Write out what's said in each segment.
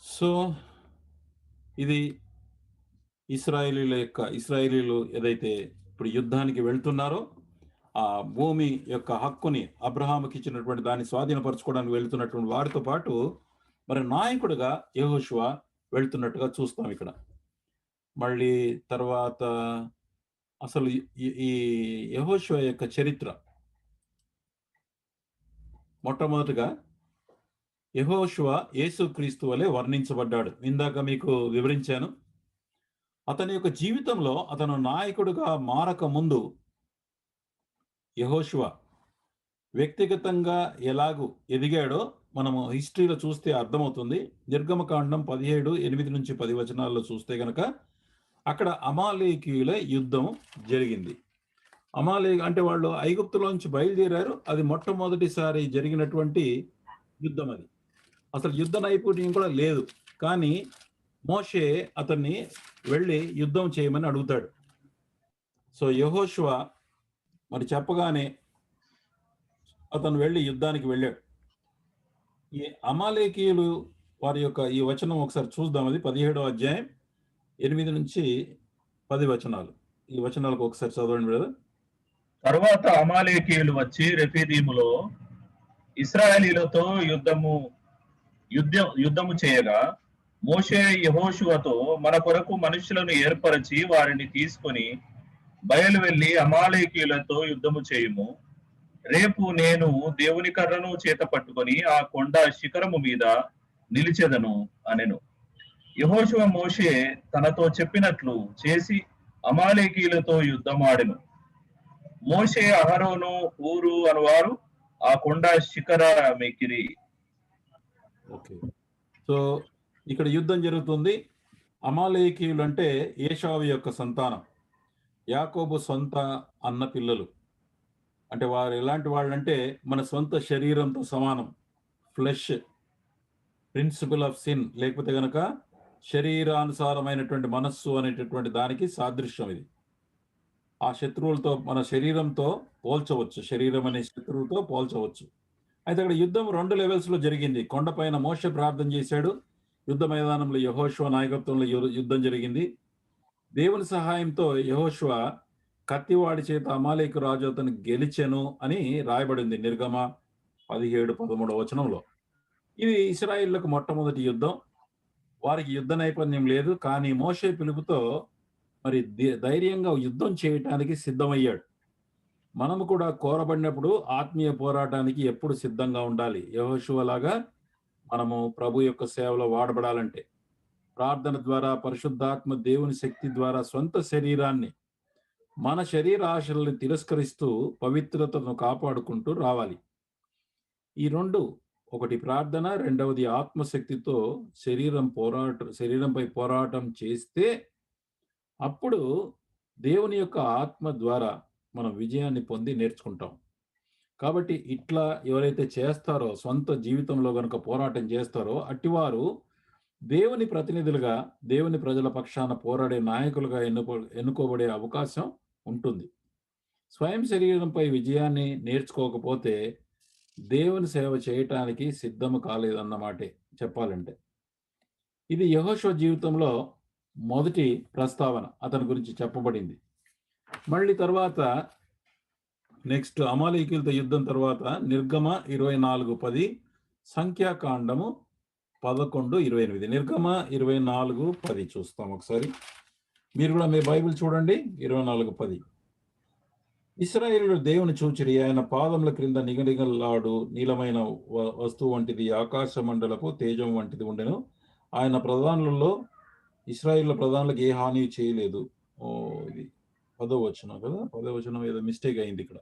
So, ఇది ఇస్రాయేలీలు ఏదైతే ఇప్పుడు యుద్ధానికి వెళ్తున్నారో, ఆ భూమి యొక్క హక్కుని అబ్రహాముకి ఇచ్చినటువంటి దాన్ని స్వాధీనపరచుకోవడానికి వెళ్తున్నటువంటి వారితో పాటు, మరి నాయకుడిగా యెహోషువ వెళ్తున్నట్టుగా చూస్తాం ఇక్కడ. మళ్ళీ తర్వాత అసలు ఈ ఈ యెహోషువ యొక్క చరిత్ర మొట్టమొదటగా యెహోషువ యేసుక్రీస్తు వలె వర్ణించబడ్డాడు. ఇందాక మీకు వివరించాను. అతని యొక్క జీవితంలో అతను నాయకుడిగా మారక ముందు యెహోషువ వ్యక్తిగతంగా ఎలాగు ఎదిగాడో మనము హిస్టరీలో చూస్తే అర్థమవుతుంది. నిర్గమకాండం 17:8-10 వచనాల్లో చూస్తే గనక అక్కడ అమాలేకీయుల యుద్ధం జరిగింది. అంటే వాళ్ళు ఐగుప్తులోంచి బయలుదేరారు. అది మొట్టమొదటిసారి జరిగినటువంటి యుద్ధం అది. అసలు యుద్ధ నైపుణ్యం కూడా లేదు. కానీ మోషే అతన్ని వెళ్ళి యుద్ధం చేయమని అడుగుతాడు. సో యెహోషువ మరి చెప్పగానే అతను వెళ్ళి యుద్ధానికి వెళ్ళాడు. ఈ అమాలేకీయులు వారి యొక్క ఈ వచనం ఒకసారి చూద్దాం. అది 17వ అధ్యాయం 8-10 వచనాలు. ఈ వచనాలకు ఒకసారి చదవండి బ్రదర్. తరువాత అమాలేకీయులు వచ్చి రెఫీదీములో ఇశ్రాయేలీయులతో యుద్ధము చేయగా మోషే యెహోషువతో మన కొరకు మనుషులను ఏర్పరచి వారిని తీసుకొని బయలు వెళ్లి అమాలేకీయులతో యుద్ధము చేయుము. రేపు నేను దేవుని కర్రను చేత పట్టుకొని ఆ కొండ శిఖరము మీద నిలిచెదను అనెను. యెహోషువ మోషే తనతో చెప్పినట్లు చేసి అమాలేకీయులతో యుద్ధమాడెను. మోషే అహరోను ఊరు అనువారు ఆ కొండ శిఖరమెక్కిరి. ఓకే. సో ఇక్కడ యుద్ధం జరుగుతుంది. అమాలేకీయులు అంటే ఏశావు యొక్క సంతానం, యాకోబు సొంత అన్న పిల్లలు. అంటే వారు ఎలాంటి వాళ్ళంటే మన సొంత శరీరంతో సమానం. ఫ్లెష్, ప్రిన్సిపల్ ఆఫ్ సిన్, లేకపోతే గనక శరీరానుసారమైనటువంటి మనస్సు అనేటటువంటి దానికి సాదృశ్యం ఇది. ఆ శత్రువులతో మన శరీరంతో పోల్చవచ్చు, శరీరం అనే శత్రువుతో పోల్చవచ్చు. అయితే అక్కడ యుద్ధం 2 లెవెల్స్లో జరిగింది. కొండపైన మోషే ప్రార్థన చేశాడు. యుద్ధ మైదానంలో యెహోషువ నాయకత్వంలో యుద్ధం జరిగింది. దేవుని సహాయంతో యెహోషువ కత్తివాడి చేత అమాలేకు రాజు అతను గెలిచెను అని రాయబడింది నిర్గమ 17-13 వచనంలో. ఇది ఇశ్రాయేలులకు మొట్టమొదటి యుద్ధం. వారికి యుద్ధ నైపుణ్యం లేదు. కానీ మోషే పిలుపుతో మరి ధైర్యంగా యుద్ధం చేయటానికి సిద్ధమయ్యాడు. మనము కూడా కోరబడినప్పుడు ఆత్మీయ పోరాటానికి ఎప్పుడు సిద్ధంగా ఉండాలి. యెహోషువ లాగా మనము ప్రభు యొక్క సేవలో వాడబడాలంటే ప్రార్థన ద్వారా, పరిశుద్ధాత్మ దేవుని శక్తి ద్వారా సొంత శరీరాన్ని, మన శరీర ఆశలను తిరస్కరిస్తూ పవిత్రతను కాపాడుకుంటూ రావాలి. ఈ 2, ఒకటి ప్రార్థన, రెండవది ఆత్మశక్తితో శరీరంపై పోరాటం చేస్తే అప్పుడు దేవుని యొక్క ఆత్మ ద్వారా మనం విజయాన్ని పొంది నేర్చుకుంటాం. కాబట్టి ఇట్లా ఎవరైతే చేస్తారో, సొంత జీవితంలో గనుక పోరాటం చేస్తారో అట్టివారు దేవుని ప్రతినిధులుగా, దేవుని ప్రజల పక్షాన పోరాడే నాయకులుగా ఎన్నుకోబడే అవకాశం ఉంటుంది. స్వయం శరీరంపై విజయాన్ని నేర్చుకోకపోతే దేవుని సేవ చేయటానికి సిద్ధము కాలేదన్నమాటే చెప్పాలంటే. ఇది యెహోషువ జీవితంలో మొదటి ప్రస్తావన అతని గురించి చెప్పబడింది. మళ్ళీ తర్వాత నెక్స్ట్ అమాలేకీయులతో యుద్ధం తర్వాత నిర్గమ 24:10, సంఖ్యాకాండము 11:28. నిర్గమ 24:10 చూస్తాం ఒకసారి. మీరు కూడా మీ బైబిల్ చూడండి. 24:10. ఇశ్రాయేలీయులు దేవుని చూచిరి, ఆయన పాదముల క్రింద నిగనిగలాడు నీలమైన వస్తువు వంటిది, ఆకాశ మండలపు తేజం వంటిది ఉండెను. ఆయన ప్రధానులలో ఇశ్రాయేలు ప్రధానులకు ఏ హాని చేయలేదు. ఇది 10వ వచనం కదా, 10వ వచనం ఏదో మిస్టేక్ అయింది ఇక్కడ.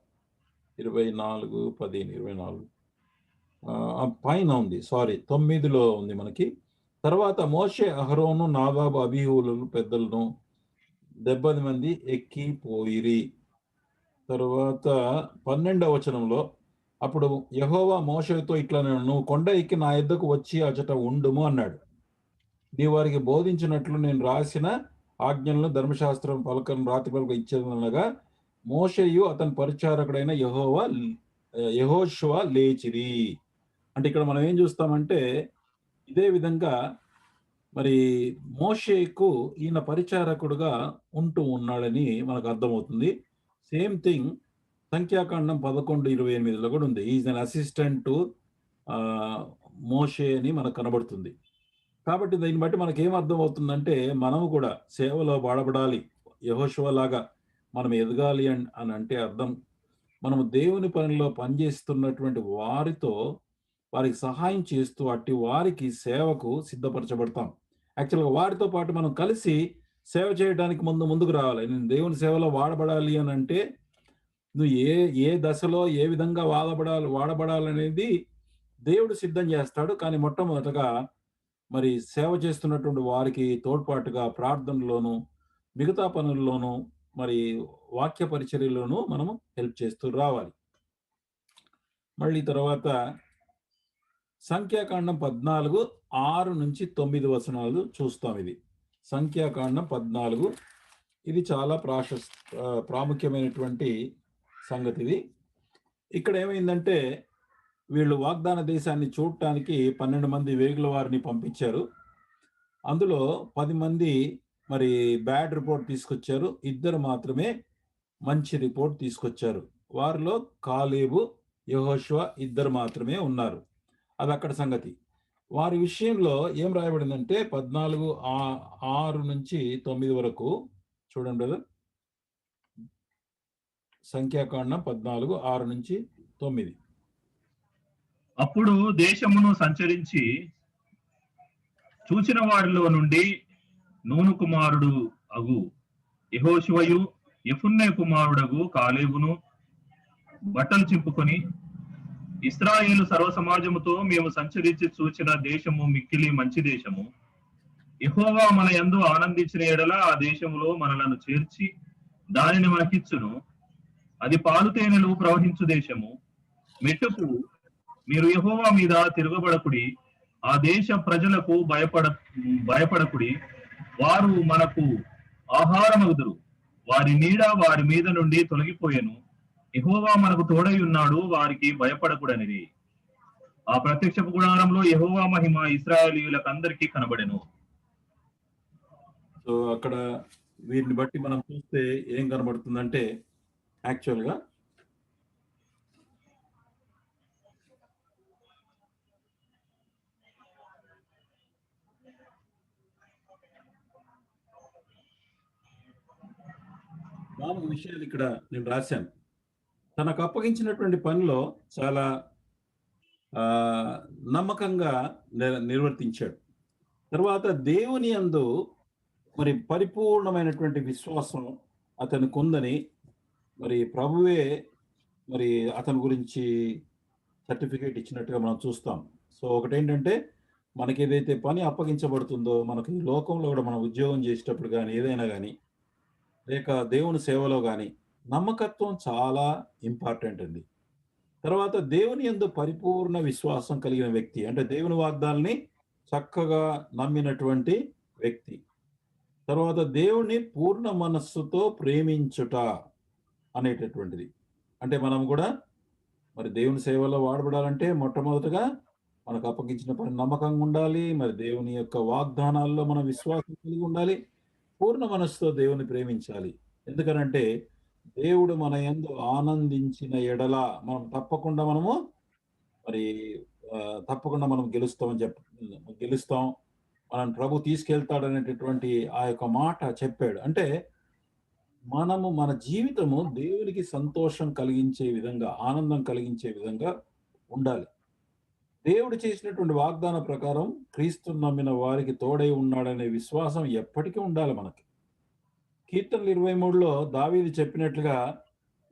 24:10 పైన ఉంది, సారీ 9లో ఉంది మనకి. తర్వాత మోషే అహరోను నాదాబు అబీహులు పెద్దలను 70 మంది ఎక్కిపోయిరి. తర్వాత 12వ వచనంలో అప్పుడు యెహోవా మోషేతో ఇట్లా, నువ్వు కొండ ఎక్కి నా యొద్దకు వచ్చి అచట ఉండుము అన్నాడు. నీ వారికి బోధించినట్లు నేను రాసిన ఆజ్ఞలను ధర్మశాస్త్రం పలకను రాతి పలక ఇచ్చేదనగా మోషేయు అతని పరిచారకుడైన యెహోషువ లేచిరి. అంటే ఇక్కడ మనం ఏం చూస్తామంటే ఇదే విధంగా మరి మోషేకు ఈయన పరిచారకుడుగా ఉంటూ ఉన్నాడని మనకు అర్థమవుతుంది. సేమ్ థింగ్ సంఖ్యాకాండం 11:28లో కూడా ఉంది. ఈజ్ అన్ అసిస్టెంట్ టు మోషే అని మనకు కనబడుతుంది. కాబట్టి దీన్ని బట్టి మనకేం అర్థమవుతుందంటే, మనము కూడా సేవలో వాడబడాలి. యెహోషువలాగా మనం ఎదగాలి అని అంటే అర్థం, మనము దేవుని పనిలో పనిచేస్తున్నటువంటి వారితో, వారికి సహాయం చేస్తూ, అట్టి వారికి సేవకు సిద్ధపరచబడతాం. యాక్చువల్‌గా వారితో పాటు మనం కలిసి సేవ చేయడానికి ముందుకు రావాలి. నేను దేవుని సేవలో వాడబడాలి అనంటే, నువ్వు ఏ ఏ దశలో ఏ విధంగా వాడబడాలనేది దేవుడు సిద్ధం చేస్తాడు. కానీ మొట్టమొదటగా మరి సేవ చేస్తున్నటువంటి వారికి తోడ్పాటుగా ప్రార్థనలోను, మిగతా పనుల్లోనూ, మరి వాక్య పరిచర్యలోనూ మనము హెల్ప్ చేస్తూ రావాలి. మళ్ళీ తర్వాత సంఖ్యాకాండం 14, 6-9 వచనాలు చూస్తాం ఇది. సంఖ్యాకాండం 14 ఇది చాలా ప్రాముఖ్యమైనటువంటి సంగతి ఇది. ఇక్కడ ఏమైందంటే, వీళ్ళు వాగ్దాన దేశాన్ని చూడటానికి 12 మంది వేగుల వారిని పంపించారు. అందులో 10 మంది మరి బ్యాడ్ రిపోర్ట్ తీసుకొచ్చారు. 2 మాత్రమే మంచి రిపోర్ట్ తీసుకొచ్చారు. వారిలో కాలేబు, యెహోషువ 2 మాత్రమే ఉన్నారు. అదక్కడ సంగతి. వారి విషయంలో ఏం రాయబడిందంటే 6-9 వరకు చూడండి బ్రదర్. సంఖ్యాకాండం 14, 6-9. అప్పుడు దేశమును సంచరించి చూచిన వారిలో నుండి నూను కుమారుడు అగు యెహోషువయు, యెఫున్నె కుమారుడగు కాలేబును బట్టలు చింపుకొని, ఇశ్రాయేలు సర్వ సమాజముతో మేము సంచరించి చూచిన దేశము మిక్కిలి మంచి దేశము. యెహోవా మన యందు ఆనందించిన ఎడల ఆ దేశములో మనలను చేర్చి దానిని మనకిచ్చును. అది పాలు తేనెలు ప్రవహించు దేశము. మెట్టుకు మీరు యెహోవా మీద తిరగబడకుడి, ఆ దేశ ప్రజలకు భయపడకుడి. వారు మనకు ఆహారమగుదురు. వారి నీడ వారి మీద నుండి తొలగిపోయెను. యెహోవా మనకు తోడై ఉన్నాడు, వారికి భయపడకుడనిది. ఆ ప్రత్యక్షపు గుడారంలో యెహోవా మహిమ ఇశ్రాయేలీయులకందరికీ కనబడెను. సో అక్కడ వీరిని బట్టి మనం చూస్తే ఏం కనబడుతుందంటే, యాక్చువల్‌గా నాలుగు విషయాలు ఇక్కడ నేను రాశాను. తనకు అప్పగించినటువంటి పనిలో చాలా నమ్మకంగా నిర్వర్తించాడు. తర్వాత దేవుని యందు మరి పరిపూర్ణమైనటువంటి విశ్వాసం అతనికి ఉందని మరి ప్రభువే మరి అతని గురించి సర్టిఫికేట్ ఇచ్చినట్టుగా మనం చూస్తాం. సో ఒకటేంటంటే, మనకి ఏదైతే పని అప్పగించబడుతుందో, మనకు ఈ లోకంలో కూడా మనం ఉద్యోగం చేసేటప్పుడు కానీ, ఏదైనా కానీ, లేక దేవుని సేవలో కానీ, నమ్మకత్వం చాలా ఇంపార్టెంట్ అండి. తర్వాత దేవుని యందు పరిపూర్ణ విశ్వాసం కలిగిన వ్యక్తి, అంటే దేవుని వాగ్దానాన్ని చక్కగా నమ్మినటువంటి వ్యక్తి. తర్వాత దేవుని పూర్ణ మనస్సుతో ప్రేమించుట అనేటటువంటిది. అంటే మనం కూడా మరి దేవుని సేవలో వాడబడాలంటే మొట్టమొదటగా మనకు అప్పగించిన పని నమ్మకంగా ఉండాలి. మరి దేవుని యొక్క వాగ్దానాల్లో మనం విశ్వాసం కలిగి ఉండాలి. పూర్ణ మనస్సుతో దేవుని ప్రేమించాలి. ఎందుకనంటే దేవుడు మన యందు ఆనందించిన ఎడల మనం తప్పకుండా మరి తప్పకుండా మనం గెలుస్తాం. మనం ప్రభు తీసుకెళ్తాడనేటటువంటి ఆ యొక్క మాట చెప్పాడు. అంటే మనము మన జీవితము దేవునికి సంతోషం కలిగించే విధంగా, ఆనందం కలిగించే విధంగా ఉండాలి. దేవుడు చేసినటువంటి వాగ్దాన ప్రకారం క్రీస్తును నమ్మిన వారికి తోడై ఉన్నాడనే విశ్వాసం ఎప్పటికీ ఉండాలి మనకి. కీర్తనలు 23లో దావీదు చెప్పినట్లుగా,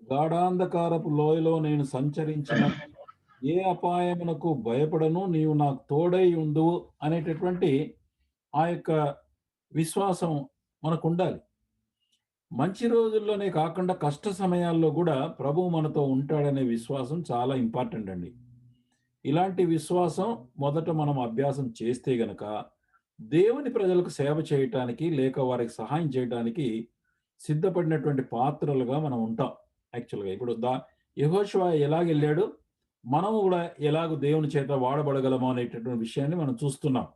గాఢాంధకారపు లోయలో నేను సంచరించిన ఏ అపాయమునకు భయపడను, నీవు నాకు తోడై ఉందువు అనేటటువంటి ఆ యొక్క విశ్వాసం మనకుండాలి. మంచి రోజుల్లోనే కాకుండా కష్ట సమయాల్లో కూడా ప్రభువు మనతో ఉంటాడనే విశ్వాసం చాలా ఇంపార్టెంట్ అండి. ఇలాంటి విశ్వాసం మొదట మనం అభ్యాసం చేస్తే గనక దేవుని ప్రజలకు సేవ చేయటానికి, లేక వారికి సహాయం చేయడానికి సిద్ధపడినటువంటి పాత్రలుగా మనం ఉంటాం. యాక్చువల్‌గా ఇప్పుడు యెహోషువ ఎలాగెళ్ళాడు, మనము కూడా ఎలాగ దేవుని చేత వాడబడగలము అనేటటువంటి విషయాన్ని మనం చూస్తున్నాం.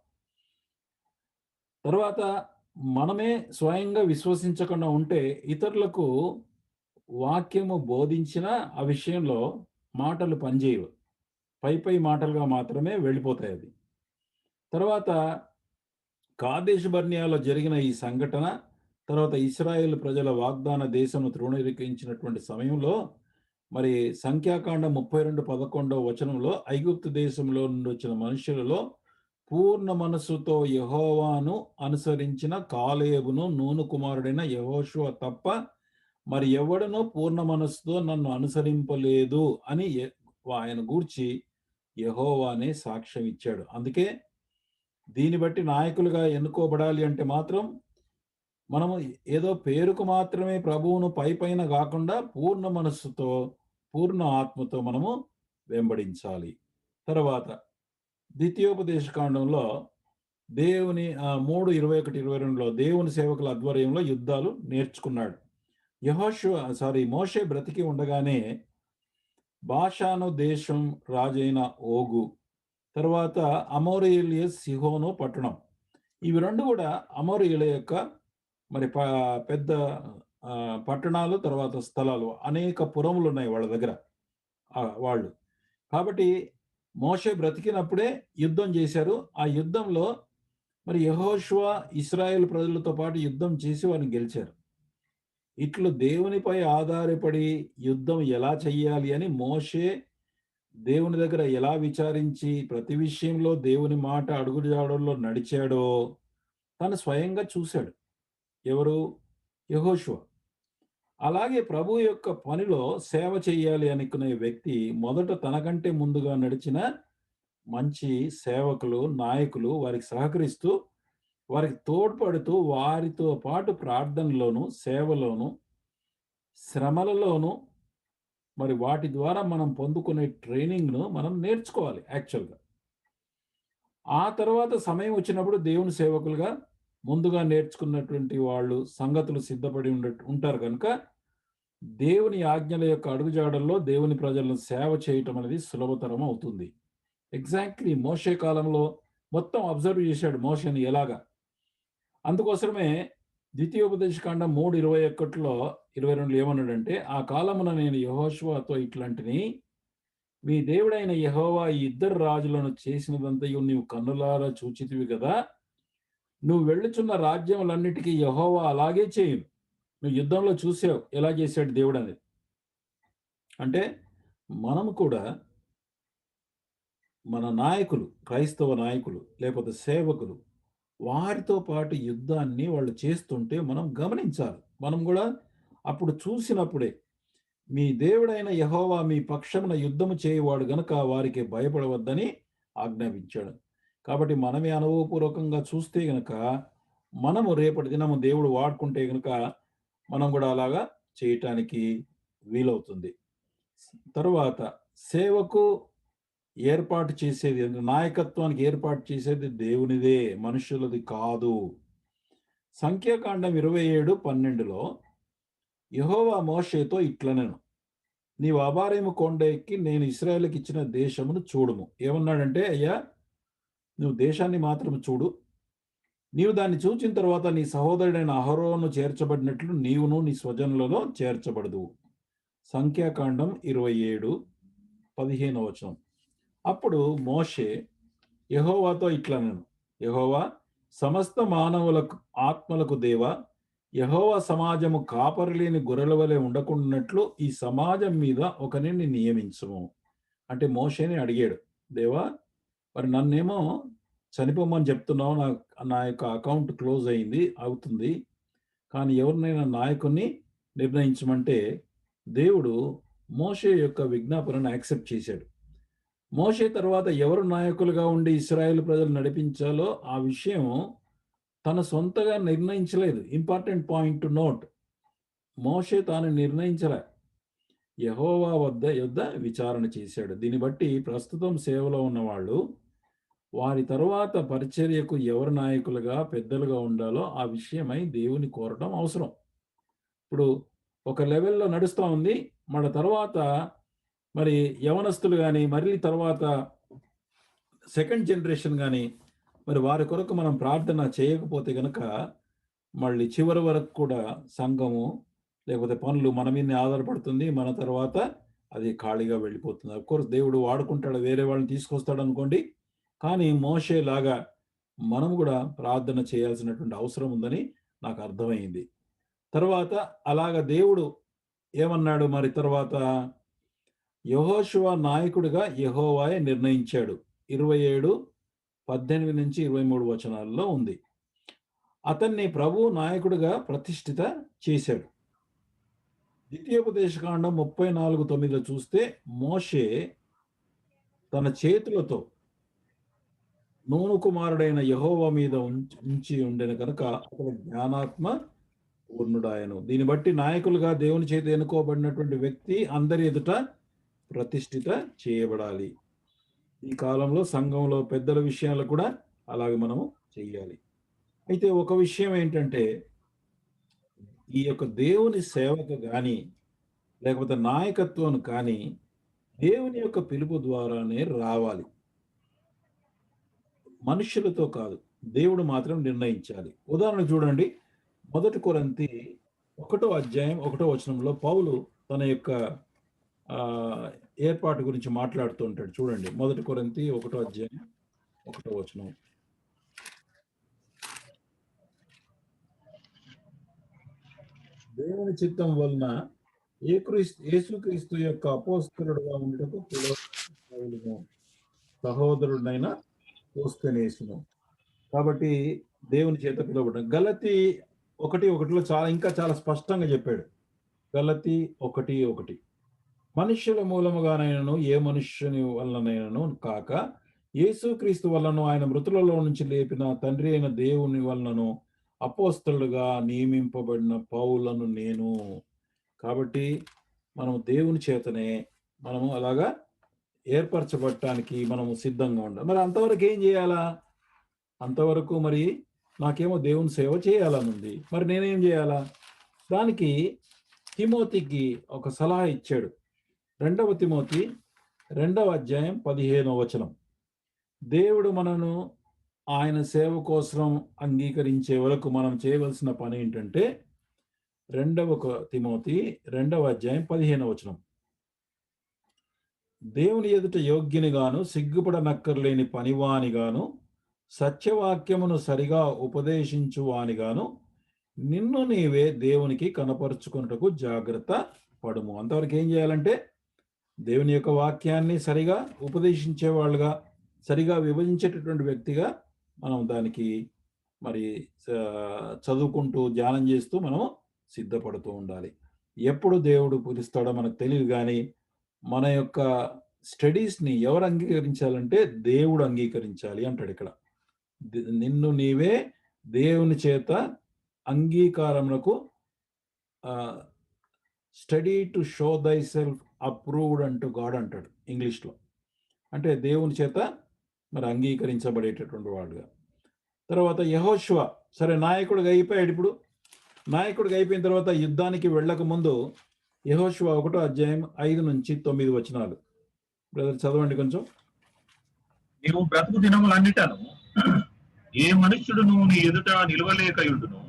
తర్వాత మనమే స్వయంగా విశ్వసించకుండా ఉంటే ఇతరులకు వాక్యము బోధించినా ఆ విషయంలో మాటలు పనిచేయవు. పై మాటలుగా మాత్రమే వెళ్ళిపోతాయి అవి. తర్వాత కాదేషు బర్నియాలో జరిగిన ఈ సంఘటన, తర్వాత ఇశ్రాయేలు ప్రజల వాగ్దాన దేశమును తృణీకరించినటువంటి సమయంలో మరి సంఖ్యాకాండం 32:11 వచనంలో ఐగుప్తు దేశంలో నుండి వచ్చిన మనుషులలో పూర్ణ మనస్సుతో యెహోవాను అనుసరించిన కాలేబును, నూను కుమారుడైన యెహోషువ తప్ప మరి ఎవడునూ పూర్ణ మనస్సుతో నన్ను అనుసరింపలేదు అని ఆయన గూర్చి యెహోవానే సాక్ష్యం ఇచ్చాడు. అందుకే దీన్ని బట్టి నాయకులుగా ఎన్నుకోబడాలి అంటే మాత్రం మనము ఏదో పేరుకు మాత్రమే ప్రభువును పైపైన గాకుండా పూర్ణ మనస్సుతో, పూర్ణ ఆత్మతో మనము వెంబడించాలి. తర్వాత ద్వితీయోపదేశ కాండంలో దేవుని 3:21-22లో దేవుని సేవకుల ఆధ్వర్యంలో యుద్ధాలు నేర్చుకున్నాడు. మోషే బ్రతికి ఉండగానే బాషాను దేశం రాజైన ఓగు, తర్వాత అమోరీయుల సిహోను పట్టణం, ఇవి 2 కూడా అమోరీయుల యొక్క మరి పెద్ద పట్టణాలు, తర్వాత స్థలాలు, అనేక పురములు ఉన్నాయి వాళ్ళ దగ్గర వాళ్ళు. కాబట్టి మోషే బ్రతికినప్పుడే యుద్ధం చేశారు. ఆ యుద్ధంలో మరి యెహోషువ ఇశ్రాయేలు ప్రజలతో పాటు యుద్ధం చేసి వారిని గెలిచారు. ఇట్లు దేవునిపై ఆధారపడి యుద్ధం ఎలా చెయ్యాలి అని మోషే దేవుని దగ్గర ఎలా విచారించి ప్రతి విషయంలో దేవుని మాట అడుగుజాడల్లో నడిచాడో తను స్వయంగా చూశాడు. ఎవరు? యెహోషువ. అలాగే ప్రభు యొక్క పనిలో సేవ చేయాలి అనుకునే వ్యక్తి మొదట తనకంటే ముందుగా నడిచిన మంచి సేవకులు, నాయకులు వారికి సహకరిస్తూ, వారికి తోడ్పడుతూ, వారితో పాటు ప్రార్థనలోను, సేవలోను, శ్రమలలోను మరి వాటి ద్వారా మనం పొందుకునే ట్రైనింగ్‌ను మనం నేర్చుకోవాలి యాక్చువల్‌గా. ఆ తర్వాత సమయం వచ్చినప్పుడు దేవుని సేవకులుగా ముందుగా నేర్చుకున్నటువంటి వాళ్ళు సంగతులు సిద్ధపడి ఉంటారు కనుక దేవుని ఆజ్ఞల యొక్క అడుగుజాడల్లో దేవుని ప్రజలను సేవ చేయటం అనేది సులభతరం అవుతుంది. ఎగ్జాక్ట్‌లీ మోషే కాలంలో మొత్తం అబ్జర్వ్ చేశాడు మోషేని ఎలాగా. అందుకోసమే ద్వితీయోపదేశకాండం 3:21లో 22లో ఏమన్నాడంటే, ఆ కాలమున నేను యెహోషువతో ఇట్లాంటిని, మీ దేవుడైన యెహోవా ఈ ఇద్దరు రాజులను చేసినదంతయు నీవు కన్నులారా చూచితివి గదా! నువ్వు వెళ్ళుచున్న రాజ్యములన్నిటికీ యెహోవా అలాగే చేయును. నువ్వు యుద్ధంలో చూసావు ఎలా చేశాడు దేవుడనేది. అంటే మనము కూడా మన నాయకులు, క్రైస్తవ నాయకులు లేకపోతే సేవకులు, వారితో పాటు యుద్ధాన్ని వాళ్ళు చేస్తుంటే మనం గమనించాలి. మనం గూడా అప్పుడు చూసినప్పుడే మీ దేవుడైన యెహోవా మీ పక్షమున యుద్ధము చేయువాడు గనుక వారికి భయపడవద్దని ఆజ్ఞాపించాడు. కాబట్టి మనమే అనుభవపూర్వకంగా చూస్తే గనక మనము రేపటి దినము దేవుడు వాడుకుంటే గనక మనం గూడా అలాగా చేయటానికి వీలవుతుంది. తరువాత సేవకు ఏర్పాటు చేసేది, నాయకత్వానికి ఏర్పాటు చేసేది దేవునిదే, మనుషులది కాదు. సంఖ్యాకాండం 27:12లో యెహోవా మోషేతో ఇట్లనెను, నీవు అబారీము కొండ ఎక్కి నేను ఇశ్రాయేలుకి ఇచ్చిన దేశమును చూడుము. ఏమన్నాడంటే, అయ్యా నువ్వు దేశాన్ని మాత్రం చూడు, నీవు దాన్ని చూచిన తర్వాత నీ సహోదరుడైన అహరోను చేర్చబడినట్లు నీవును నీ స్వజనులలో చేర్చబడదు. సంఖ్యాకాండం 27:15 వచనం. అప్పుడు మోషే యెహోవాతో ఇట్లనెను, యెహోవా సమస్త మానవులకు ఆత్మలకు దేవా, యెహోవా సమాజము కాపరిలేని గొర్రెల వలె ఉండకుండానట్లు ఈ సమాజం మీద ఒకనిని నియమించుము. అంటే మోషేని అడిగాడు, దేవా మరి నన్నేమో చనిపోమని చెప్తున్నావు, నా యొక్క అకౌంట్ క్లోజ్ అవుతుంది. కానీ ఎవరినైనా నాయకుడిని నిర్ణయించమంటే దేవుడు మోషే యొక్క విజ్ఞాపనను యాక్సెప్ట్ చేశాడు. మోషే తర్వాత ఎవరు నాయకులుగా ఉండి ఇశ్రాయేలు ప్రజలు నడిపించాలో ఆ విషయం తన సొంతగా నిర్ణయించలేదు. Important point to note. మోషే తాను నిర్ణయించలే. యెహోవా యొద్ద విచారణ చేశాడు. దీన్ని బట్టి ప్రస్తుతం సేవలో ఉన్నవాళ్ళు వారి తరువాత పరిచర్యకు ఎవరు నాయకులుగా, పెద్దలుగా ఉండాలో ఆ విషయమై దేవుని కోరటం అవసరం. ఇప్పుడు ఒక లెవెల్‌లో నడుస్తా ఉంది. మన తర్వాత మరి యవనస్తులు గాని, మళ్ళీ తర్వాత సెకండ్ జనరేషన్ గాని మరి వారి కొరకు మనం ప్రార్థన చేయకపోతే గనక మళ్ళీ చివరి వరకు కూడా సంఘము లేకపోతే పనులు మన మీదనే ఆధారపడుతుంది. మన తర్వాత అది ఖాళీగా వెళ్ళిపోతుంది. కోర్స్ దేవుడు వాడుకుంటాడు, వేరే వాళ్ళని తీసుకొస్తాడనుకోండి. కానీ మోషేలాగా మనం గూడా ప్రార్థన చేయాల్సినటువంటి అవసరం ఉందని నాకు అర్థమైంది. తర్వాత అలాగ దేవుడు ఏమన్నాడు మరి తర్వాత? యెహోషువ నాయకుడిగా యెహోవాయే నిర్ణయించాడు. 27:18-23 వచనాల్లో ఉంది. అతన్ని ప్రభువు నాయకుడిగా ప్రతిష్ఠిత చేశాడు. ద్వితీయోపదేశకాండం 34:9 చూస్తే మోషే తన చేతులతో నూను కుమారుడైన యెహోవా మీద ఉంచి ఉండెను కనుక అతడు జ్ఞానాత్మ పూర్ణుడాయను. దీన్ని బట్టి నాయకులుగా దేవుని చేత ఎన్నుకోబడినటువంటి వ్యక్తి అందరి ఎదుట ప్రతిష్ఠిత చేయబడాలి. ఈ కాలంలో సంఘంలో పెద్దల విషయాలు కూడా అలాగే మనము చెయ్యాలి. అయితే ఒక విషయం ఏంటంటే, ఈ యొక్క దేవుని సేవకు గాని లేకపోతే నాయకత్వం కానీ దేవుని యొక్క పిలుపు ద్వారానే రావాలి. మనుషులతో కాదు, దేవుడు మాత్రం నిర్ణయించాలి. ఉదాహరణ చూడండి, 1 కొరింథీ 1:1 పౌలు తన యొక్క ఏర్పాటు గురించి మాట్లాడుతూ ఉంటాడు. చూడండి, 1 కొరింథీ 1:1. దేవుని చిత్తం వలన యేసుక్రీస్తు యొక్క అపోస్తలుడుగా ఉండటకు పౌలును, సహోదరుడైన సోస్తెనేసును. కాబట్టి దేవుని చేత పిలువబడ్డాడు. గలతీ 1:1 చాలా స్పష్టంగా చెప్పాడు. గలతీ 1:1 మనుష్యుల మూలముగానైనను ఏ మనుష్యుని వలనైనను కాక యేసుక్రీస్తు వలన ఆయన మృతులలో నుంచి లేపిన తండ్రి అయిన దేవుని వలనను అపోస్తలుడుగా నియమింపబడిన పౌలను నేను. కాబట్టి మనము దేవుని చేతనే మనము అలాగా ఏర్పరచబడటానికి మనము సిద్ధంగా ఉండాలి. మరి అంతవరకు ఏం చేయాలా? అంతవరకు మరి నాకేమో దేవుని సేవ చేయాలని ఉంది. మరి నేనేం చేయాలా? దానికి తిమోతికి ఒక సలహా ఇచ్చాడు. 2 తిమోతి 2:15 దేవుడు మనను ఆయన సేవ కోసం అంగీకరించే వరకు మనం చేయవలసిన పని ఏంటంటే 2 తిమోతి 2:15 దేవుని ఎదుట యోగ్యునిగాను సిగ్గుపడనక్కర్లేని పనివానిగాను సత్యవాక్యమును సరిగా ఉపదేశించువానిగాను నిన్ను నీవే దేవునికి కనపరుచుకున్నటకు జాగ్రత్త పడుము. అంతవరకు ఏం చేయాలంటే దేవుని యొక్క వాక్యాన్ని సరిగా ఉపదేశించేవాళ్ళుగా, సరిగా విభజించేటటువంటి వ్యక్తిగా మనం దానికి మరి చదువుకుంటూ ధ్యానం చేస్తూ మనం సిద్ధపడుతూ ఉండాలి. ఎప్పుడు దేవుడు పిలుస్తాడో మనకు తెలియదు, కానీ మన యొక్క స్టడీస్ని ఎవరు అంగీకరించాలంటే దేవుడు అంగీకరించాలి అంటాడు ఇక్కడ. నిన్ను నీవే దేవుని చేత అంగీకారమునకు study to show thyself approved unto God అంటాడు ఇంగ్లీష్లో. అంటే దేవుని చేత మరి అంగీకరించబడేటటువంటి వాడుగా. తర్వాత యెహోషువ సరే నాయకుడిగా అయిపోయాడు. ఇప్పుడు నాయకుడిగా అయిపోయిన తర్వాత యుద్ధానికి వెళ్ళక ముందు యెహోషువ 1:5-9 బ్రదర్ చదవండి కొంచెం. నీవు బ్రతుకు దినములన్నిటను ఏ మనుష్యుడును నీ ఎదుట నిలవలేకయుండును.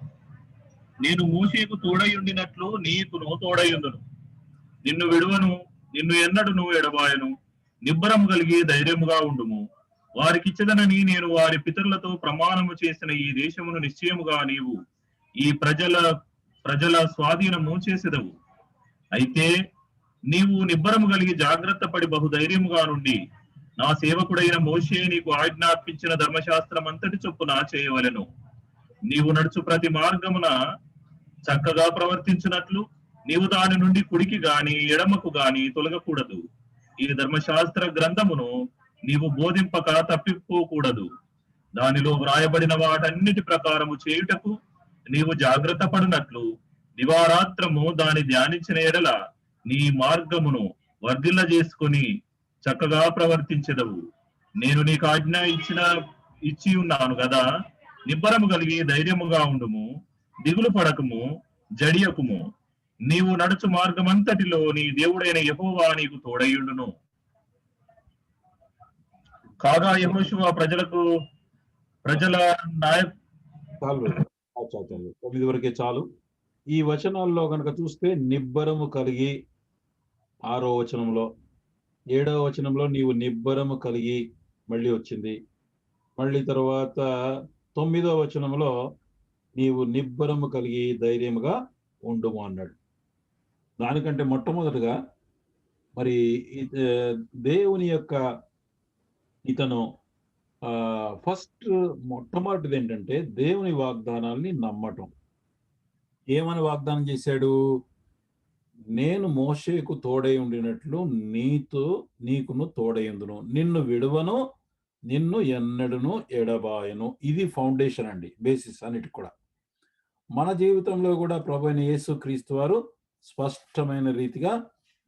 నేను మోషేకు తోడయుండినట్లు నీకును తోడయుండును. నిన్ను విడువను, నిన్ను ఎన్నడును ఎడబాయను. నిబ్బరము కలిగి ధైర్యముగా ఉండుము. వారికిచ్చదనని నేను వారి పితరులతో ప్రమాణము చేసిన ఈ దేశమును నిశ్చయముగా నీవు ఈ ప్రజల స్వాధీనము చేసేదవు. అయితే నీవు నిబ్బరము కలిగి జాగ్రత్త పడి బహుధైర్యముగా నుండి నా సేవకుడైన మోషే నీకు ఆజ్ఞాపించిన ధర్మశాస్త్రం అంతటి చొప్పున చేయవలెను. నీవు నడుచు ప్రతి మార్గమున చక్కగా ప్రవర్తించినట్లు నీవు దాని నుండి కుడికి గాని ఎడమకు గాని తొలగకూడదు. ఈ ధర్మశాస్త్ర గ్రంథమును నీవు బోధింపక తప్పిపోకూడదు. దానిలో వ్రాయబడిన వాటన్నిటి ప్రకారము చేయుటకు నీవు జాగ్రత్త పడినట్లు దివారాత్రము దాని ధ్యానించిన ఎడల నీ మార్గమును వర్ధిల్ల చేసుకొని చక్కగా ప్రవర్తించెదవు. నేను నీకు ఆజ్ఞ ఇచ్చి ఉన్నాను కదా. నిబ్బరము కలిగి ధైర్యముగా ఉండుము. దిగులు పడకము, జడియకుము. నీవు నడుచు మార్గమంతటిలో నీ దేవుడైన యెహోవా నీకు తోడయుండును. కాగా యెహోషువ ప్రజలకు ప్రజల నాయ చాలు బ్రదర్. చాలు చాలు 9 వరకే చాలు. ఈ వచనాల్లో గనక చూస్తే నిబ్బరము కలిగి 6వ వచనంలో, 7వ వచనంలో నీవు నిబ్బరము కలిగి మళ్ళీ వచ్చింది. మళ్ళీ తర్వాత 9వ వచనంలో నీవు నిబ్బరము కలిగి ధైర్యముగా ఉండుము అన్నాడు. దానికంటే మొట్టమొదటిగా మరి దేవుని యొక్క ఇతను ఫస్ట్ మొట్టమొదటిది ఏంటంటే దేవుని వాగ్దానాల్ని నమ్మటం. ఏమని వాగ్దానం చేశాడు? నేను మోషేకు తోడై ఉండినట్లు నీకును తోడైందును, నిన్ను విడువను, నిన్ను ఎన్నడును ఎడబాయను. ఇది ఫౌండేషన్ అండి, బేసిస్ అన్నిటికి కూడా. మన జీవితంలో కూడా ప్రభువైన యేసుక్రీస్తు వారు స్పష్టమైన రీతిగా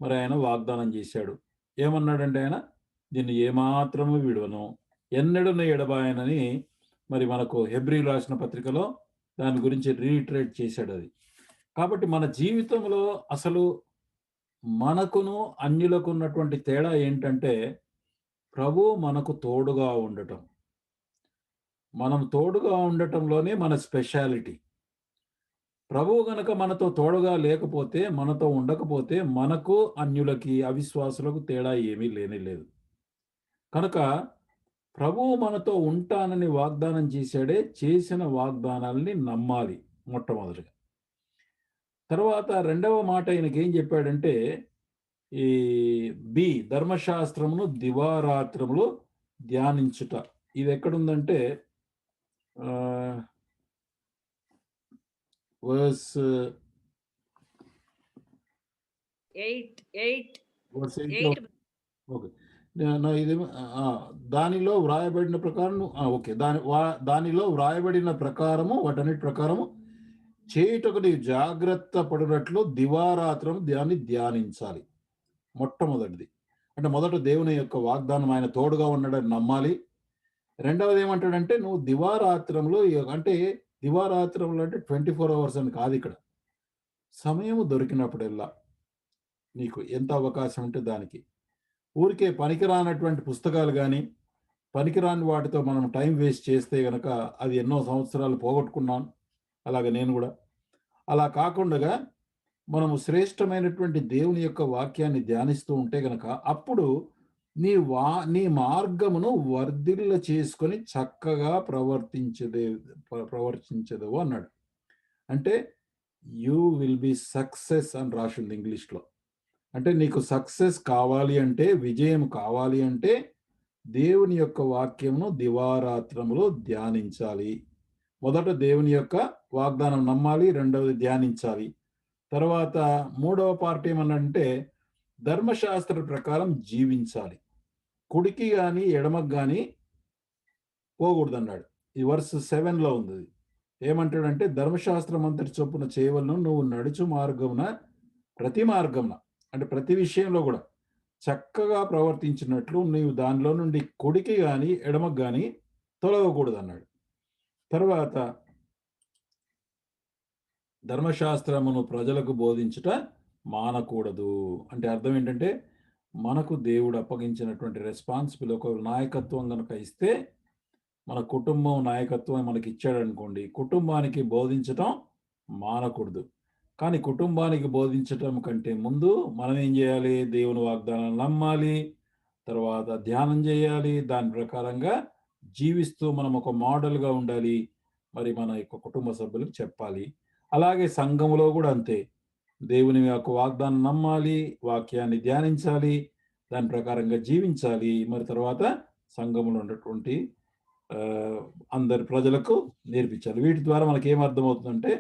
మరి ఆయన వాగ్దానం చేశాడు. ఏమన్నాడంటే ఆయన, నిన్ను ఏమాత్రము విడువను, ఎన్నడును ఎడబాయనని మరి మనకు హెబ్రీయులు రాసిన పత్రికలో దాని గురించి రీట్రేట్ చేశాడు అది. కాబట్టి మన జీవితంలో అసలు మనకును అన్యులకు ఉన్నటువంటి తేడా ఏంటంటే ప్రభువు మనకు తోడుగా ఉండటం. మనం తోడుగా ఉండటంలోనే మన స్పెషాలిటీ. ప్రభువు గనక మనతో తోడుగా లేకపోతే, మనతో ఉండకపోతే మనకు అన్యులకి అవిశ్వాసులకు తేడా ఏమీ లేనేలేదు. కనుక ప్రభువు మనతో ఉంటానని వాగ్దానం చేశాడే, చేసిన వాగ్దానాల్ని నమ్మాలి మొట్టమొదటిగా. తర్వాత రెండవ మాట ఆయనకేం చెప్పాడంటే, ఈ ధర్మశాస్త్రమును దివారాత్రములు ధ్యానించుట. ఇది ఎక్కడుందంటే వర్స్ 8 ఓకే. దానిలో వ్రాయబడిన ప్రకారం ఓకే, దానిలో వ్రాయబడిన ప్రకారము వాటన్నిటి ప్రకారము చేయుటకు నీవు జాగ్రత్త పడినట్లు దివారాత్రం దాన్ని ధ్యానించాలి. మొట్టమొదటిది అంటే మొదట దేవుని యొక్క వాగ్దానం ఆయన తోడుగా ఉన్నాడని నమ్మాలి. రెండవది ఏమంటాడంటే నువ్వు దివారాత్రంలో, అంటే దివారాత్రంలో అంటే 24 అవర్స్ అని కాదు ఇక్కడ. సమయం దొరికినప్పుడల్లా నీకు ఎంత అవకాశం ఉంటే దానికి, ఊరికే పనికిరానటువంటి పుస్తకాలు కానీ పనికిరాని వాటితో మనం టైం వేస్ట్ చేస్తే గనక అది ఎన్నో సంవత్సరాలు పోగొట్టుకున్నాను. అలాగే నేను కూడా. అలా కాకుండా మనము శ్రేష్టమైనటువంటి దేవుని యొక్క వాక్యాన్ని ధ్యానిస్తూ ఉంటే గనక అప్పుడు నీ మార్గమును వర్ధిల్ల చేసుకొని చక్కగా ప్రవర్తించదు అన్నాడు. అంటే యూ విల్ బి సక్సెస్ అని రాసింది ఇంగ్లీష్లో. అంటే నీకు సక్సెస్ కావాలి అంటే, విజయం కావాలి అంటే దేవుని యొక్క వాక్యమును దివారాత్రములు ధ్యానించాలి. మొదట దేవుని యొక్క వాగ్దానం నమ్మాలి, రెండవది ధ్యానించాలి. తర్వాత మూడవ పార్ట్ ఏమన్నంటే ధర్మశాస్త్ర ప్రకారం జీవించాలి. కుడికి కానీ ఎడమకు కానీ పోకూడదు అన్నాడు. ఈ వర్స్ 7లో ఉంది. ఏమంటాడంటే ధర్మశాస్త్రం అంతటి చొప్పున చేయవలను, నువ్వు నడుచు మార్గమున ప్రతి మార్గమున అంటే ప్రతి విషయంలో కూడా చక్కగా ప్రవర్తించినట్లు నీవు దానిలో నుండి కుడికి కానీ ఎడమకు కానీ తొలగకూడదు అన్నాడు. తర్వాత ధర్మశాస్త్రమును ప్రజలకు బోధించుట మానకూడదు. అంటే అర్థం ఏంటంటే మనకు దేవుడు అప్పగించినటువంటి రెస్పాన్సిబిలిటీ, ఒక నాయకత్వం కనుక ఇస్తే, మన కుటుంబం నాయకత్వం మనకి ఇచ్చాడు అనుకోండి, కుటుంబానికి బోధించటం మానకూడదు. కానీ కుటుంబానికి బోధించటం కంటే ముందు మనం ఏం చేయాలి? దేవుని వాగ్దానాలు నమ్మాలి, తర్వాత ధ్యానం చేయాలి, దాని ప్రకారంగా జీవిస్తూ మనం ఒక మోడల్గా ఉండాలి, మరి మన యొక్క కుటుంబ సభ్యులకు చెప్పాలి. అలాగే సంఘములో కూడా అంతే, దేవుని యొక్క వాగ్దానం నమ్మాలి, వాక్యాన్ని ధ్యానించాలి, దాని ప్రకారంగా జీవించాలి. మరి తర్వాత సంఘములో ఉన్నటువంటి అందరి ప్రజలకు నేర్పించాలి. వీటి ద్వారా మనకి ఏం అర్థమవుతుందంటే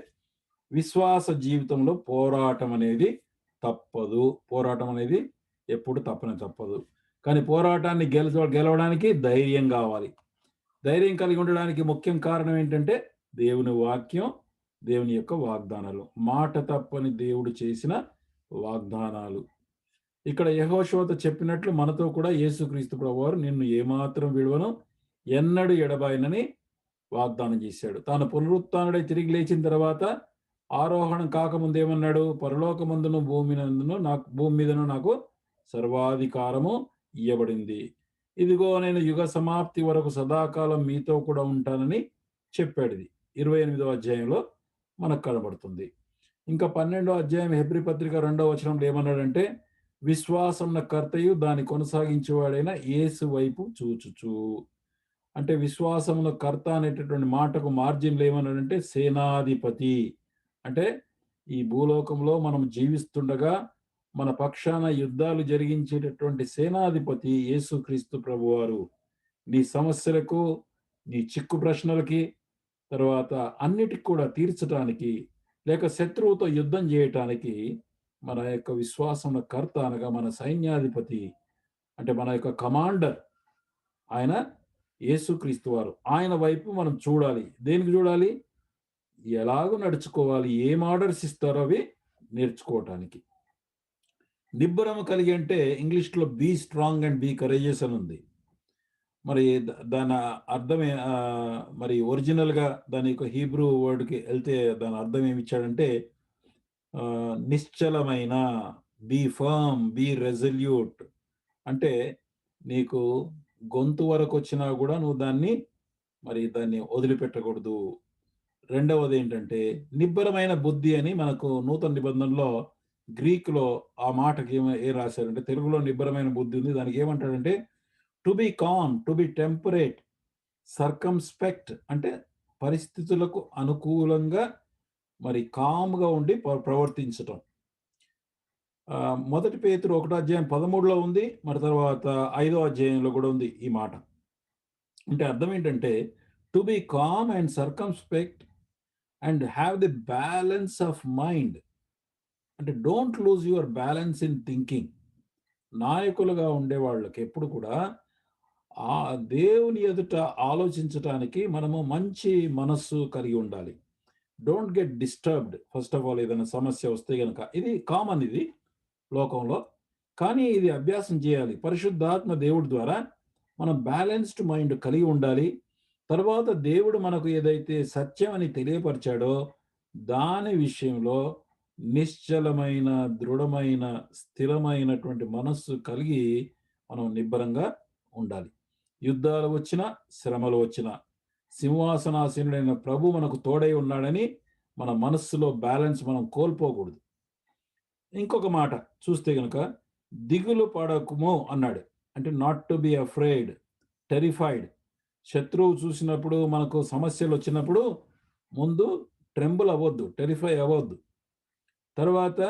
విశ్వాస జీవితంలో పోరాటం అనేది తప్పదు. పోరాటం అనేది ఎప్పుడు తప్పదు. కానీ పోరాటాన్ని గెలవడానికి ధైర్యం కావాలి. ధైర్యం కలిగి ఉండడానికి ముఖ్యం కారణం ఏంటంటే దేవుని వాక్యం, దేవుని యొక్క వాగ్దానాలు, మాట తప్పని దేవుడు చేసిన వాగ్దానాలు. ఇక్కడ యెహోషువతో చెప్పినట్లు మనతో కూడా యేసుక్రీస్తు ప్రభువారు నిన్ను ఏమాత్రం విడువను, ఎన్నడూ ఎడబాయనని వాగ్దానం చేశాడు. తాను పునరుత్థానుడై తిరిగి లేచిన తర్వాత ఆరోహణం కాకముందు ఏమన్నాడు? పరలోకమందును భూమి మీదను నాకు సర్వాధికారము ఇవ్వబడింది. ఇదిగో నేను యుగ సమాప్తి వరకు సదాకాలం మీతో కూడా ఉంటానని చెప్పాడు. ఇది 28వ అధ్యాయంలో మనకు కనబడుతుంది. ఇంకా 12వ అధ్యాయం హెబ్రీ పత్రిక 2వ వచనంలో ఏమన్నాడంటే, విశ్వాసమున కర్తయు దాన్ని కొనసాగించేవాడైన యేసు వైపు చూచుచు. అంటే విశ్వాసమున కర్త అనేటటువంటి మాటకు మార్జిన్‌లో ఏమన్నాడంటే సేనాధిపతి. అంటే ఈ భూలోకంలో మనం జీవిస్తుండగా మన పక్షాన యుద్ధాలు జరిగించేటటువంటి సేనాధిపతి యేసుక్రీస్తు ప్రభువారు. నీ సమస్యలకు, నీ చిక్కు ప్రశ్నలకి, తర్వాత అన్నిటికి కూడా తీర్చటానికి, లేక శత్రువుతో యుద్ధం చేయటానికి మన యొక్క విశ్వాసమున కర్త అనగా మన సైన్యాధిపతి, అంటే మన యొక్క కమాండర్ ఆయన యేసుక్రీస్తు వారు. ఆయన వైపు మనం చూడాలి. దేనికి చూడాలి? ఎలాగ నడుచుకోవాలి? ఏం ఆర్డర్స్ ఇస్తారో అవి నేర్చుకోవటానికి. నిబ్బరము కలిగి అంటే ఇంగ్లీష్‌లో be strong and be courageous అని ఉంది. మరి దాని అర్థం మరి ఒరిజినల్‌గా దాని యొక్క హీబ్రూ వర్డ్‌కి ఎళ్తే దాని అర్థం ఏమిచ్చాడంటే నిశ్చలమైన, బీ ఫర్మ్, బీ రెజల్యూట్. అంటే నీకు గొంతు వరకొచ్చినా గూడా నువ్వు దాన్ని వదిలిపెట్టకూడదు. రెండవదేంటంటే నిబ్బరమైన బుద్ధి అని మనకు నూతన నిబంధనలో గ్రీక్‌లో ఆ మాటకి ఏం రాశారంటే, తెలుగులో నిబ్బరమైన బుద్ధి ఉంది. దానికి ఏమంటాడంటే to be calm, to be temperate, circumspect అంటే పరిస్థితులకు అనుకూలంగా మరి కామ్‌గా ఉండి ప్రవర్తించటం. మొదటి పేతురు 1 అధ్యాయం 13లో ఉంది. మరి తర్వాత 5వ అధ్యాయంలో కూడా ఉంది ఈ మాట. అంటే అర్థం ఏంటంటే to be calm and circumspect and have the balance of mind. అంటే don't lose your balance in thinking. నాయకులుగా ఉండే వాళ్ళకి ఎప్పుడు కూడా దేవుని ఎదుట ఆలోచించటానికి మనము మంచి మనస్సు కలిగి ఉండాలి. Don't get disturbed. First of all ఏదైనా సమస్య వస్తే గనక ఇది కామన్ ఇది లోకంలో. కానీ ఇది అభ్యాసం చేయాలి. పరిశుద్ధాత్మ దేవుడి ద్వారా మనం బ్యాలెన్స్డ్ మైండ్ కలిగి ఉండాలి. తర్వాత దేవుడు మనకు ఏదైతే సత్యం అని తెలియపరిచాడో దాని విషయంలో నిశ్చలమైన, దృఢమైన, స్థిరమైనటువంటి మనస్సు కలిగి మనం నిబ్బరంగా ఉండాలి. యుద్ధాలు వచ్చినా, శ్రమలు వచ్చినా సింహాసనాసీనుడైన ప్రభు మనకు తోడై ఉన్నాడని మన మనస్సులో బ్యాలెన్స్ మనం కోల్పోకూడదు. ఇంకొక మాట చూస్తే గనక దిగులు పడకుము అన్నాడు. అంటే not to be afraid, terrified. శత్రువు చూసినప్పుడు మనకు సమస్యలు వచ్చినప్పుడు ముందు ట్రెంబుల్ అవ్వద్దు, టెరిఫై అవ్వద్దు. తర్వాత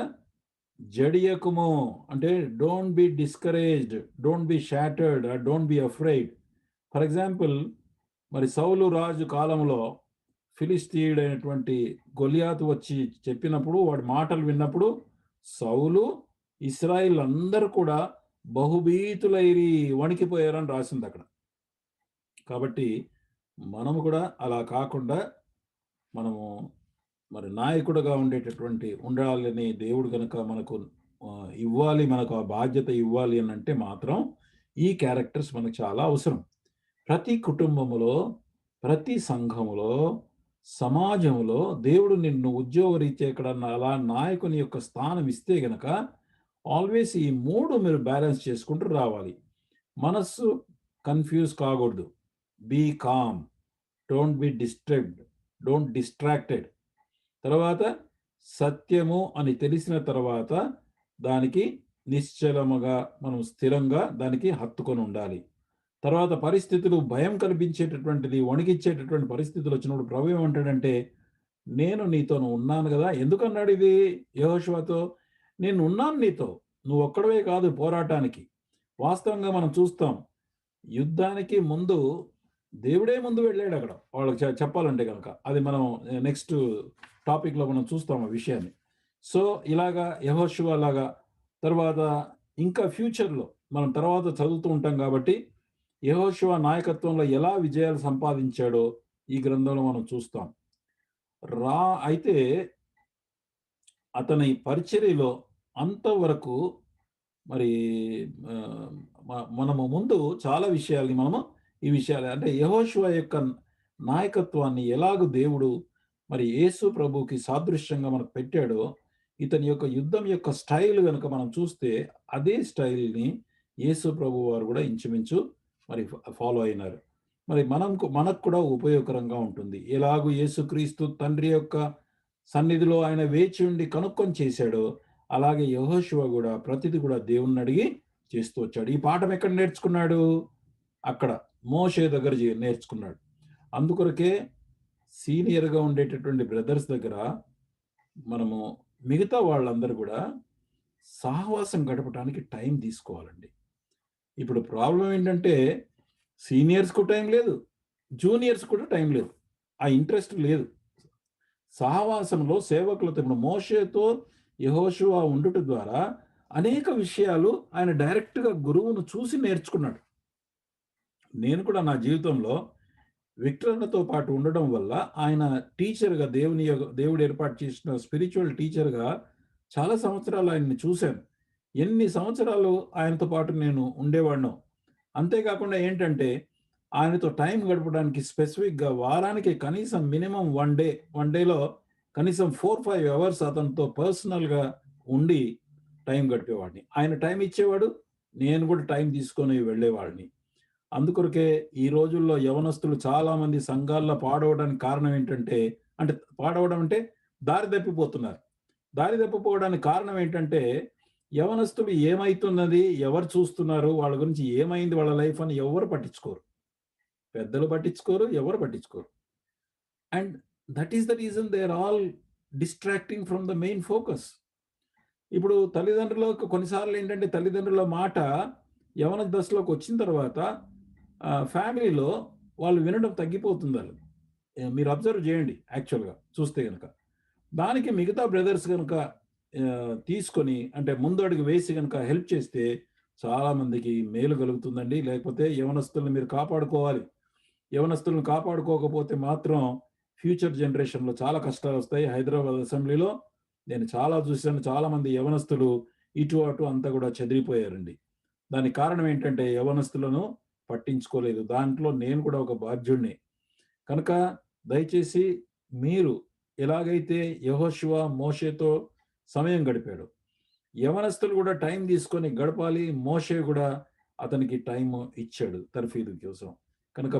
జడియకుము అంటే don't be discouraged, don't be shattered, don't be afraid. For example మరి సౌలు రాజు కాలంలో ఫిలిస్తీయుడైనటువంటి గొలియాతు వచ్చి చెప్పినప్పుడు వాడి మాటలు విన్నప్పుడు సౌలు, ఇశ్రాయేల్ అందరూ కూడా బహుభీతులైరి, వణికిపోయారని రాసింది అక్కడ. కాబట్టి మనము కూడా అలా కాకుండా మనము మరి నాయకుడుగా ఉండాలని దేవుడు గనక మనకు ఇవ్వాలి, మనకు ఆ బాధ్యత ఇవ్వాలి అని అంటే మాత్రం ఈ క్యారెక్టర్స్ మనకు చాలా అవసరం. ప్రతి కుటుంబములో, ప్రతి సంఘములో, సమాజంలో దేవుడు నిన్ను ఉద్యోగరీత్యా ఎక్కడన్నా అలా నాయకుని యొక్క స్థానం ఇస్తే గనక ఆల్వేస్ ఈ 3 మీరు బ్యాలెన్స్ చేసుకుంటూ రావాలి. మనస్సు కన్‌ఫ్యూజ్ కాకూడదు. Be calm, don't be disturbed, don't distracted. తర్వాత సత్యము అని తెలిసిన తర్వాత దానికి నిశ్చలముగా మనం స్థిరంగా దానికి హత్తుకొని ఉండాలి. తర్వాత పరిస్థితులు భయం కల్పించేటటువంటిది, వణికిచ్చేటటువంటి పరిస్థితులు వచ్చినప్పుడు ప్రభు ఏమంటాడంటే, నేను నీతోను ఉన్నాను గదా! ఎందుకన్నాడు ఇది యెహోషువతో? నేను ఉన్నాను నీతో. నువ్వు ఒక్కడివే కాదు పోరాటానికి. వాస్తవంగా మనం చూస్తాం. యుద్ధానికి ముందు దేవుడే ముందు వెళ్ళాడు అక్కడ. వాళ్ళకి చెప్పాలంటే గనక. అది మనం నెక్స్ట్ టాపిక్‌లో మనం చూస్తాం ఆ విషయాన్ని. సో, ఇలాగా యెహోషువ లాగా తర్వాత ఇంకా ఫ్యూచర్‌లో మనం తర్వాత చదువుతూ ఉంటాం కాబట్టి యెహోషువ నాయకత్వంలో ఎలా విజయాలు సంపాదించాడో ఈ గ్రంథంలో మనం చూస్తాం. అయితే అతని పరిచర్యలో అంతవరకు మరి మనము ముందు చాలా విషయాల్ని ఈ విషయాలు అంటే యెహోషువ యొక్క నాయకత్వాన్ని ఎలాగూ దేవుడు మరి యేసు ప్రభువుకి సాదృశ్యంగా మనకు పెట్టాడో, ఇతని యొక్క యుద్ధం యొక్క స్టైల్ గనుక మనం చూస్తే అదే స్టైల్‌ని యేసు ప్రభువారు కూడా ఇంచుమించు మరి ఫాలో అయినారు. మరి మనకు కూడా ఉపయోగకరంగా ఉంటుంది. ఎలాగూ యేసుక్రీస్తు తండ్రి యొక్క సన్నిధిలో ఆయన వేచి ఉండి కనుక్కొని చేశాడో, అలాగే యెహోషువ కూడా ప్రతిది కూడా దేవుణ్ణి అడిగి చేస్తూ వచ్చాడు. ఈ పాఠం ఎక్కడ నేర్చుకున్నాడు? అక్కడ మోషే దగ్గర నేర్చుకున్నాడు. అందుకొరకే సీనియర్‌గా ఉండేటటువంటి బ్రదర్స్ దగ్గర మనము మిగతా వాళ్ళందరూ కూడా సహవాసం గడపటానికి టైం తీసుకోవాలండి. ఇప్పుడు ప్రాబ్లమ్ ఏంటంటే సీనియర్స్‌కు టైం లేదు. జూనియర్స్ కూడా టైం లేదు. ఆ ఇంట్రెస్ట్ లేదు. సహవాసంలో సేవకులతో ఇప్పుడు మోషేతో యెహోషువ ఉండుట ద్వారా అనేక విషయాలు ఆయన డైరెక్ట్‌గా గురువును చూసి నేర్చుకున్నాడు. నేను కూడా నా జీవితంలో విక్టర్‌తో పాటు ఉండడం వల్ల ఆయన టీచర్‌గా దేవుడు ఏర్పాటు చేసిన స్పిరిచ్యువల్ టీచర్‌గా చాలా సంవత్సరాలు ఆయన్ని చూశాను. ఎన్ని సంవత్సరాలు ఆయనతో పాటు నేను ఉండేవాడినో. అంతేకాకుండా ఏంటంటే ఆయనతో టైం గడపడానికి స్పెసిఫిక్‌గా వారానికి కనీసం మినిమమ్ 1 డేలో కనీసం 4, 5 అవర్స్ అతనితో పర్సనల్‌గా ఉండి టైం గడిపేవాడిని. ఆయన టైం ఇచ్చేవాడు. నేను కూడా టైం తీసుకొని వెళ్ళేవాడిని. అందుకొరకే ఈ రోజుల్లో యవనస్తులు చాలామంది సంఘాల్లో పాడవడానికి కారణం ఏంటంటే, పాడవడం అంటే దారి తప్పిపోతున్నారు. దారి తప్పిపోవడానికి కారణం ఏంటంటే, యవనస్తులు ఏమైతున్నది, ఎవరు చూస్తున్నారు, వాళ్ళ గురించి ఏమైంది వాళ్ళ లైఫ్ అని ఎవ్వరు పట్టించుకోరు. పెద్దలు పట్టించుకోరు, ఎవరు పట్టించుకోరు. And that is the reason they are all distracting from the main focus. ఇప్పుడు తల్లిదండ్రులకు కొన్నిసార్లు ఏంటంటే, తల్లిదండ్రుల మాట యవన దశలోకి వచ్చిన తర్వాత ఫ్యామిలీలో వాళ్ళు వినడం తగ్గిపోతుంది ఆళ్ళకి. మీరు అబ్జర్వ్ చేయండి యాక్చువల్‌గా చూస్తే గనక. దానికి మిగతా బ్రదర్స్ గనక తీసుకొని అంటే ముందడుగు వేసి గనక హెల్ప్ చేస్తే చాలా మందికి మేలు కలుగుతుందండి. లేకపోతే యవనస్తుల్ని మీరు కాపాడుకోవాలి. యవనస్తులను కాపాడుకోకపోతే మాత్రం ఫ్యూచర్ జనరేషన్‌లో చాలా కష్టాలొస్తాయి. హైదరాబాద్ అసెంబ్లీలో నేను చాలా చూసాను. చాలామంది యవనస్తులు ఇటు, అటు అంతా కూడా చెదిరిపోయారండి. దానికి కారణం ఏంటంటే యవనస్తులను పట్టించుకోలేదు. దాంట్లో నేను కూడా ఒక బాధ్యుడిని. కనుక దయచేసి మీరు ఎలాగైతే యెహోషువ మోషేతో సమయం గడిపాడో, యవనస్తులు కూడా టైం తీసుకొని గడపాలి. మోషే కూడా అతనికి టైము ఇచ్చాడు తర్ఫీదు కోసం. కనుక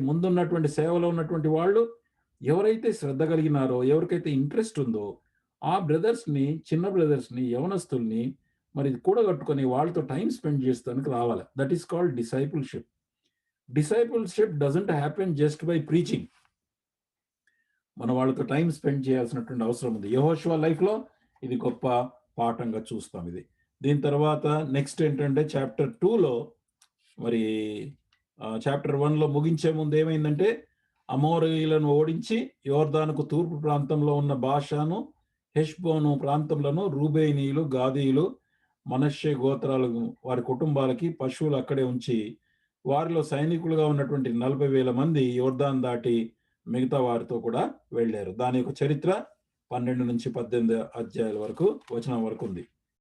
ముందున్నటువంటి సేవలో ఉన్నటువంటి వాళ్ళు ఎవరైతే శ్రద్ధ కలిగినారో, ఎవరికైతే ఇంట్రెస్ట్ ఉందో, ఆ బ్రదర్స్‌ని, చిన్న బ్రదర్స్‌ని, యవనస్తుల్ని మరి కూడగట్టుకొని వాళ్ళతో టైమ్ స్పెండ్ చేస్తానికి రావాలి. That is called discipleship. Discipleship doesn't happen just by preaching. మనం వాళ్ళతో టైమ్ స్పెండ్ చేయాల్సినటువంటి అవసరం ఉంది. యెహోషువ లైఫ్‌లో ఇది గొప్ప పాఠంగా చూస్తాం ఇది. దీని తర్వాత నెక్స్ట్ ఏంటంటే చాప్టర్ 2లో మరి చాప్టర్ 1లో ముగించే ముందు ఏమైందంటే అమోరీయులను ఓడించి యోర్దానుకు తూర్పు ప్రాంతంలో ఉన్న బాషాను, హెష్బోను ప్రాంతంలోను రూబేనీయులు, గాదీయులు, మనష్షే గోత్రాలు వారి కుటుంబాలకి పశువులు అక్కడే ఉంచి వారిలో సైనికులుగా ఉన్నటువంటి 40,000 మంది యోర్దాను దాటి మిగతా వారితో కూడా వెళ్ళారు. దాని యొక్క చరిత్ర 12 నుంచి 18 అధ్యాయాల వరకు వచనం వరకు ఉంది.